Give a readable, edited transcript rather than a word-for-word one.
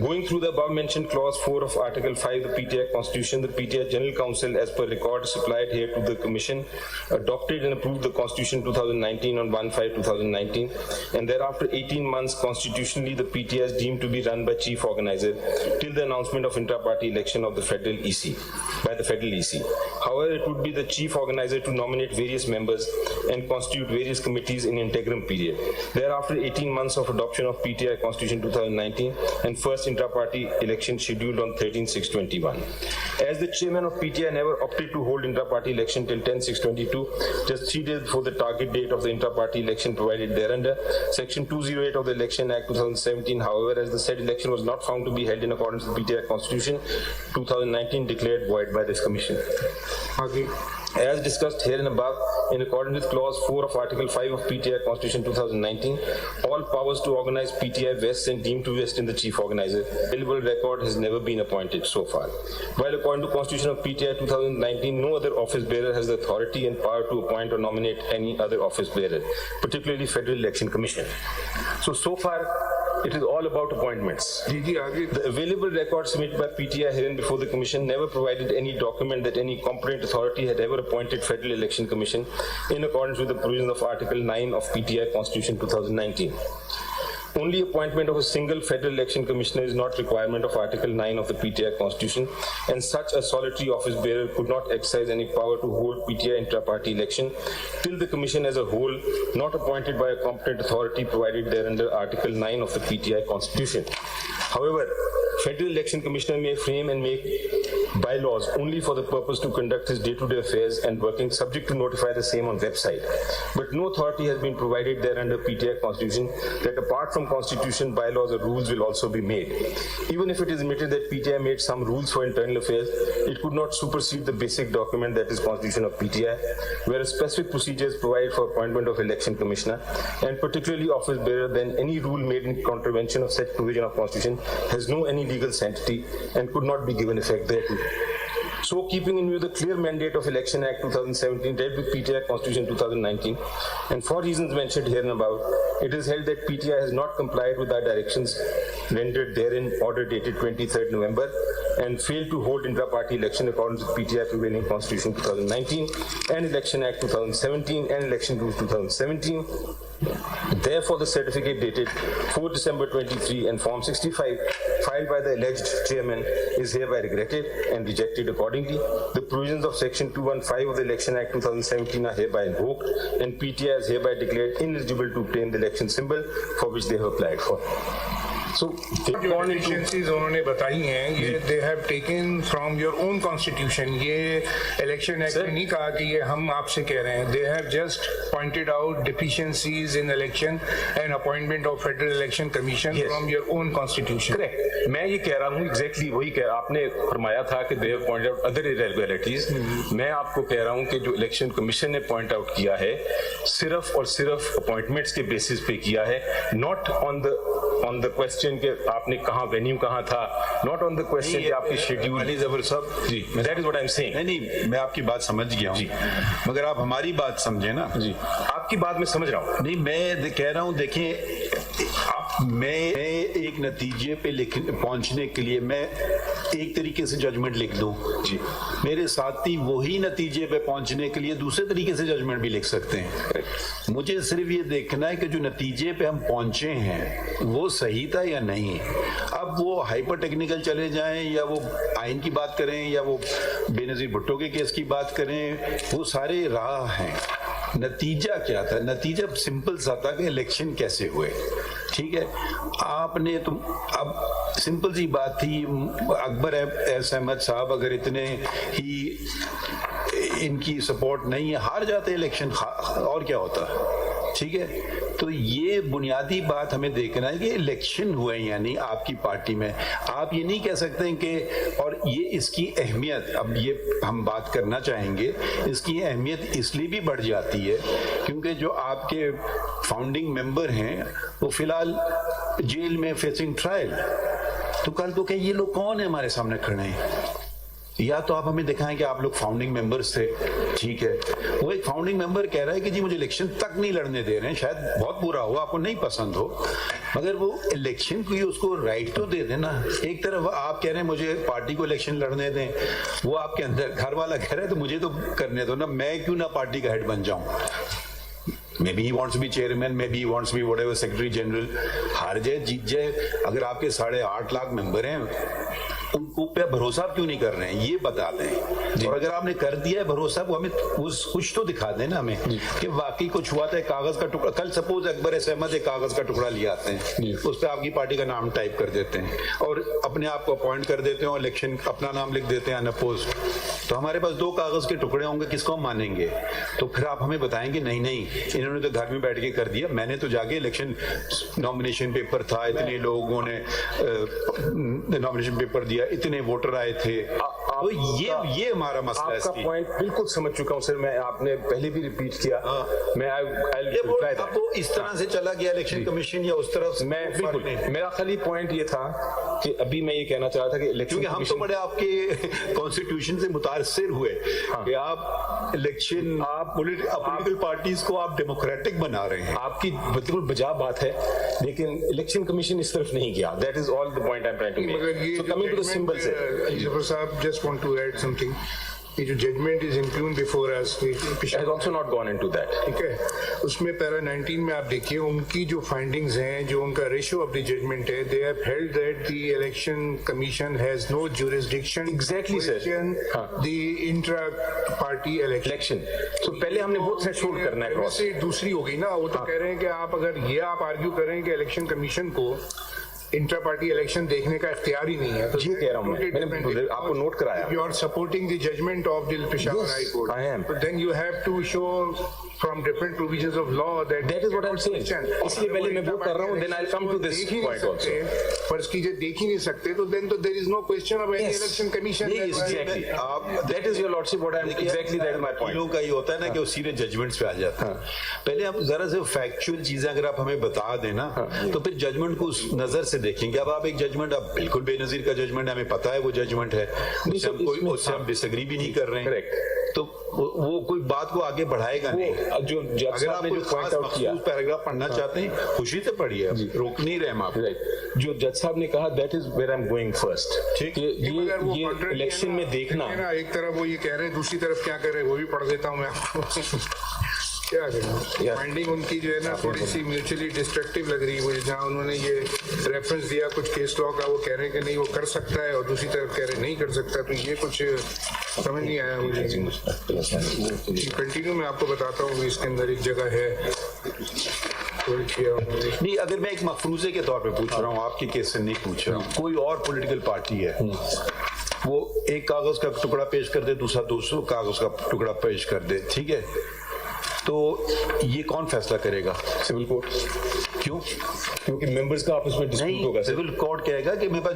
Going through the above mentioned clause 4 of Article 5 of the PTI Constitution, the PTI General Council, as per records supplied here to the Commission, adopted and approved the Constitution 2019 on 1/5/2019, and thereafter 18 months constitutionally the PTI is deemed to be run by Chief Organizer till the announcement of intra-party election of the Federal EC, by the Federal EC. However, it would be the Chief Organizer to nominate various members and constitute various committees in interim period. Thereafter 18 months of adoption of PTI Constitution 2019 and first intra-party election scheduled on 13/6/21. As the chairman of PTI never opted to hold intra-party election till 10/6/22, just 3 days before the target date of the intra-party election provided thereunder, Section 208 of the Election Act 2017, however, as the said election was not found to be held in accordance with PTI Constitution 2019, declared void by this Commission. As discussed here and above, in accordance with clause 4 of Article 5 of PTI Constitution 2019, all powers to organize PTI vests and deemed to vest in the Chief Organizer. Available record has never been appointed so far. While according to Constitution of PTI 2019, no other office bearer has the authority and power to appoint or nominate any other office bearer, particularly Federal Election Commission. So far, it is all about appointments. The available records submitted by PTI herein before the Commission never provided any document that any competent authority had ever appointed Federal Election Commission in accordance with the provisions of Article 9 of PTI Constitution 2019. Only appointment of a single Federal Election Commissioner is not requirement of Article 9 of the PTI Constitution, and such a solitary office bearer could not exercise any power to hold PTI intra-party election till the Commission as a whole, not appointed by a competent authority provided thereunder Article 9 of the PTI Constitution. However, Federal Election Commissioner may frame and make bylaws only for the purpose to conduct his day-to-day affairs and working, subject to notify the same on website. But no authority has been provided there under PTI Constitution that apart from Constitution, bylaws or rules will also be made. Even if it is admitted that PTI made some rules for internal affairs, it could not supersede the basic document that is Constitution of PTI, where specific procedures provide for appointment of Election Commissioner, and particularly office bearer, then any rule made in contravention of such provision of Constitution has no any legal sanctity and could not be given effect thereto. So, keeping in view the clear mandate of Election Act 2017 read with PTI Constitution 2019, and for reasons mentioned here and above, it is held that PTI has not complied with our directions rendered therein, order dated 23rd November, and failed to hold intra-party election in accordance with PTI prevailing Constitution 2019 and Election Act 2017 and Election Rules 2017. Therefore, the certificate dated 4 December 23 and Form 65 filed by the alleged chairman is hereby regretted and rejected accordingly. The provisions of Section 215 of the Election Act 2017 are hereby invoked, and PTI is hereby declared ineligible to obtain the election symbol for which they have applied for. So, जो efficiencies उन्होंने बताई हैं ये they have taken from your own constitution, ये election act में नहीं कहा कि ये हम आपसे कह रहे हैं. They have just pointed out deficiencies in election and appointment of federal election commission from your own constitution. Correct, मैं ये कह रहा हूँ एग्जैक्टली वही कह, आपने फरमाया था कि they have pointed out other irregularities. मैं आपको कह रहा हूँ कि जो इलेक्शन कमीशन ने पॉइंट आउट किया है सिर्फ और सिर्फ अपॉइंटमेंट्स के बेसिस पे किया है, नॉट ऑन द क्वेश्चन के आपने कहाँ वेन्यू कहाँ था, नॉट ऑन द क्वेश्चन कि आपकी शेड्यूल. जबर साहब ji, that is what I am saying. नहीं, मैं आपकी बात समझ गया हूँ, मगर आप हमारी बात समझे ना. जी, आपकी बात मैं समझ रहा हूँ. नहीं, मैं कह रहा हूँ, देखिए, मैं एक नतीजे पे पहुंचने के लिए मैं एक तरीके से जजमेंट लिख दूं जी, मेरे साथी वही नतीजे पे पहुंचने के लिए दूसरे तरीके से जजमेंट भी लिख सकते हैं. मुझे सिर्फ ये देखना है कि जो नतीजे पे हम पहुंचे हैं वो सही था या नहीं. अब वो हाइपर टेक्निकल चले जाएं या वो आइन की बात करें या वो बेनजीर भुट्टो के केस की बात करें, वो सारे राह हैं. नतीजा क्या था? नतीजा सिंपल सा था कि इलेक्शन कैसे हुए. ठीक है, आपने तो अब सिंपल सी बात थी, अकबर एस अहमद साहब अगर इतने ही इनकी सपोर्ट नहीं है, हार जाते इलेक्शन, और क्या होता. ठीक है, तो ये बुनियादी बात हमें देखना है कि इलेक्शन हुए यानी आपकी पार्टी में. आप ये नहीं कह सकते हैं कि, और ये इसकी अहमियत, अब ये हम बात करना चाहेंगे, इसकी अहमियत इसलिए भी बढ़ जाती है क्योंकि जो आपके फाउंडिंग मेंबर हैं वो फिलहाल जेल में फेसिंग ट्रायल. तो कल को क्या ये लोग कौन है हमारे सामने खड़े हैं? या तो आप हमें दिखाएं कि आप लोग फाउंडिंग मेंबर्स थे. ठीक है, वो एक फाउंडिंग मेंबर कह रहा है कि जी मुझे इलेक्शन तक नहीं लड़ने दे रहे हैं, शायद बहुत बुरा हो, आपको नहीं पसंद हो, मगर वो इलेक्शन को ही उसको राइट तो दे देना। एक तरफ आप कह रहे हैं मुझे पार्टी को इलेक्शन लड़ने दें, वो आपके अंदर घर वाला कह रहा है तो मुझे तो करने दो ना, मैं क्यों ना पार्टी का हेड बन जाऊं। Maybe he wants to be chairman, maybe he wants to be whatever secretary general. हार जाए जीत जाए, अगर आपके 8.5 लाख मेंबर हैं उनको पे भरोसा आप क्यों नहीं कर रहे हैं, ये बता दें। और अगर आपने कर दिया है भरोसा, वो हमें कुछ तो दिखा देना हमें कि वाकई कुछ हुआ था। कागज का टुकड़ा, कल सपोज अकबर अहमद एक कागज का टुकड़ा ले आते हैं, उस पर आपकी पार्टी का नाम टाइप कर देते हैं और अपने आप को अपॉइंट कर देते हैं और इलेक्शन अपना नाम लिख देते हैं अनअपोज। तो हमारे पास 2 कागज के टुकड़े होंगे, किसको हम मानेंगे? तो फिर आप हमें बताएंगे नहीं नहीं इन्होंने तो घर में बैठ के कर दिया, मैंने तो जाके इलेक्शन नॉमिनेशन पेपर था, इतने लोगों ने नॉमिनेशन पेपर दिया, इतने वोटर आए थे। तो ये हमारा मसला है। आपका पॉइंट बिल्कुल समझ चुका हूं सर, मैं आपने पहले भी रिपीट किया। मैं अब वो इस तरह से चला गया इलेक्शन कमीशन या उस तरफ से, मैं बिल्कुल, मेरा खाली पॉइंट ये था कि अभी मैं ये कहना चाह रहा था कि इलेक्शन, क्योंकि हम तो बड़े आपके कॉन्स्टिट्यूशन से मुतासिर हुए कि आप इलेक्शन, आप पॉलिटिकल पार्टीज को आप डेमोक्रेटिक बना रहे हैं। आपकी बिल्कुल बजा बात है, लेकिन इलेक्शन कमीशन इस तरफ नहीं गया। That is all the point I am trying to make. So coming to the symbol से, Zafar sahab, just want to add something. ये जो judgment is impugned before us has also not gone into that. ठीक है, उसमें para 19 में आप देखिए उनकी जो फाइंडिंग्स हैं, जो उनका रेशियो ऑफ द जजमेंट है, they have held that the election commission has no jurisdiction Exactly, sir. The intra party election. तो पहले हमने वो थ्रेशोल्ड करना है क्रॉस। से दूसरी होगी ना, वो तो कह रहे हैं कि आप अगर ये आप आर्ग्यू करें कि इलेक्शन कमीशन को इंट्रा पार्टी इलेक्शन देखने का इख्तियार ही नहीं है, तो जी कह रहा हूं मैंने आपको नोट कराया। You are supporting the judgment of the Peshawar high court, I am. Then you have to show from different provisions of law that That is what I'm saying. इसलिए पहले मैं वो कर रहा हूं, then I'll come to this point also. फर्ज कीजिए देख ही नहीं सकते, तो देन तो there is no question of any election commission. Exactly. That is your lordship. What I'm exactly that is my point. लोगों का ये होता है ना कि वो सीधे जजमेंट्स पे आ जाते हैं। पहले आप जरा से फैक्चुअल चीजें अगर आप हमें बता देना तो फिर जजमेंट को उस नजर से देखेंगे। अब आप एक जजमेंट, आप बिल्कुल बेनजीर का जजमेंट, हमें पता है वो जजमेंट है, उससे हम डिसएग्री भी नहीं कर रहे हैं। Correct. तो वो कोई बात को आगे बढ़ाएगा नहीं। जो जज अगर साहब आप ने कोई जो पॉइंट आउट किया, पैराग्राफ पढ़ना चाहते हैं खुशी से पढ़िए, रोक नहीं रहे हम आप। जो जज साहब ने कहा, that is where I am going first. ठीक, ये इलेक्शन में देखना, एक तरफ वो ये कह रहे हैं, दूसरी तरफ क्या कर रहे हैं वो भी पढ़ देता हूँ मैं आपको। क्या करें, फाइंडिंग उनकी जो है ना थोड़ी सी म्यूचुअली डिस्ट्रक्टिव लग रही है मुझे। जहाँ उन्होंने ये रेफरेंस दिया कुछ केस लॉ का, वो कह रहे हैं कि नहीं वो कर सकता है, और दूसरी तरफ कह रहे हैं नहीं कर सकता, तो ये कुछ समझ नहीं आया मुझे। कंटिन्यू मैं आपको बताता हूँ, इसके अंदर एक जगह है नहीं, अगर मैं एक मफरूजे के तौर पे पूछ रहा हूँ, आपके केस से नहीं पूछ रहा हूँ, कोई और पॉलिटिकल पार्टी है, वो एक कागज का टुकड़ा पेश कर दे, दूसरा कागज का टुकड़ा पेश कर दे, ठीक है, तो ये कौन फैसला करेगा? Civil court. क्यों? क्योंकि मेंबर्स का आपस में डिस्प्यूट होगा। सिविल कोर्ट कहेगा कि मेरे पास